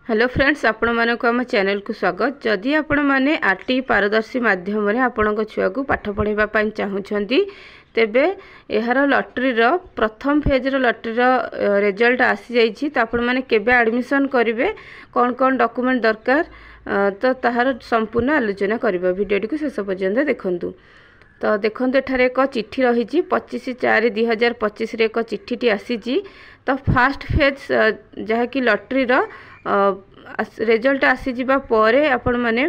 Hello friends, आपण मानक आम चैनल को स्वागत। जदि आपण माने आरटी पारदर्शी माध्यम रे आपण छुआ को पाठ पढ़ाइबा पई चाहुछंती तेबे एहार लॉटरी रो प्रथम फेज रो लॉटरी रो रिजल्ट आसी जाइछि। त आपण माने केबे एडमिशन करिवे, कोन कोन डॉक्यूमेंट दरकार, तो ताहार संपूर्ण आलोचना करबा। वीडियो को शेष पर्यंत देखंतु। तो देखंतु एठारे एक चिट्ठी रही 25/4/2025 रे एक चिट्ठी आसी। तो फास्ट फेज जहा कि लॉटरी रो रिजल्ट आसी जिबा परे आपण माने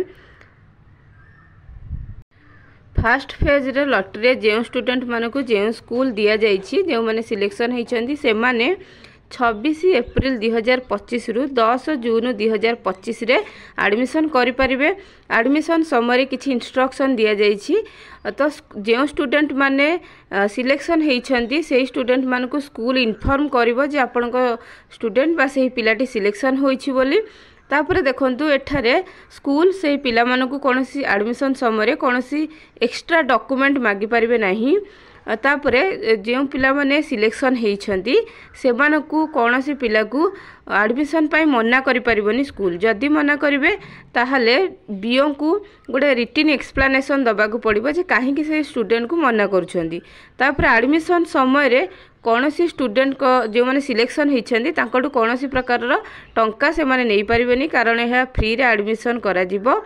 फास्ट फेज रे लॉटरी जे स्टूडेंट मानकु जे स्कूल दिया जाइछि, जो माने सिलेक्शन होइछन्ती से माने 26 एप्रिल 2025 रु 10 जून 2025 रे एडमिशन करि परिबे। एडमिशन समय किछि इंस्ट्रक्शन दिया जाइछि। तो जो स्टूडेंट माने सिलेक्शन होइछन्ती से स्टूडेंट मानकु स्कूल इन्फॉर्म करिवो जे आपनको स्टूडेंट बा सेही पिलाटी सिलेक्शन होइछि बोली। तापर देखंतु एठारे स्कूल से पिला मानकु कोनोसी एडमिशन समय कोनोसी एक्स्ट्रा डॉक्यूमेंट मागी परिबे नाही। तापरे जो पिला माने सिलेक्शन होइछन्ती से मानकु कोनोसी पिला को एडमिशन पाई मना करि परिबोनी स्कूल। जदि मना करिवे ताहाले बीओ को गोटे रिटन एक्सप्लेनेशन दबा को पड़िबो जे काहे कि से स्टूडेंट को मना करूछन्ती। तापर एडमिशन समय रे कोनोसी स्टूडेंट को जो माने सिलेक्शन होइछन्ती तांकटु कोनोसी प्रकार रो टंका से माने नै परिबेनी, कारण यह फ्री रे एडमिशन करा जिवो।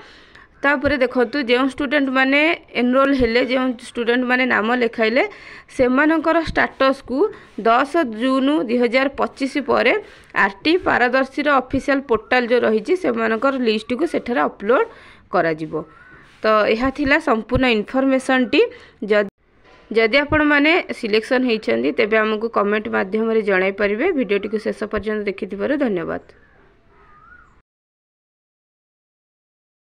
तापर देखंतु जो स्टूडेंट माने एनरोल हेले, जो स्टूडेंट माने नाम लिखाइले से मानकर स्टेटस को 10 जून 2025 पर आरटी पारदर्शी रो ऑफिशियल पोर्टल जो रही से मानकर लिस्ट को सेठारे अपलोड करा जिवो। तो यह थिला संपूर्ण इन्फॉर्मेशन टी। जदि आपण माने सिलेक्शन होइछन्ती तेबे हमकु कमेंट माध्यम रे जणाई परिबे। वीडियो टी को शेष पर्यंत देखिथिबारु धन्यवाद।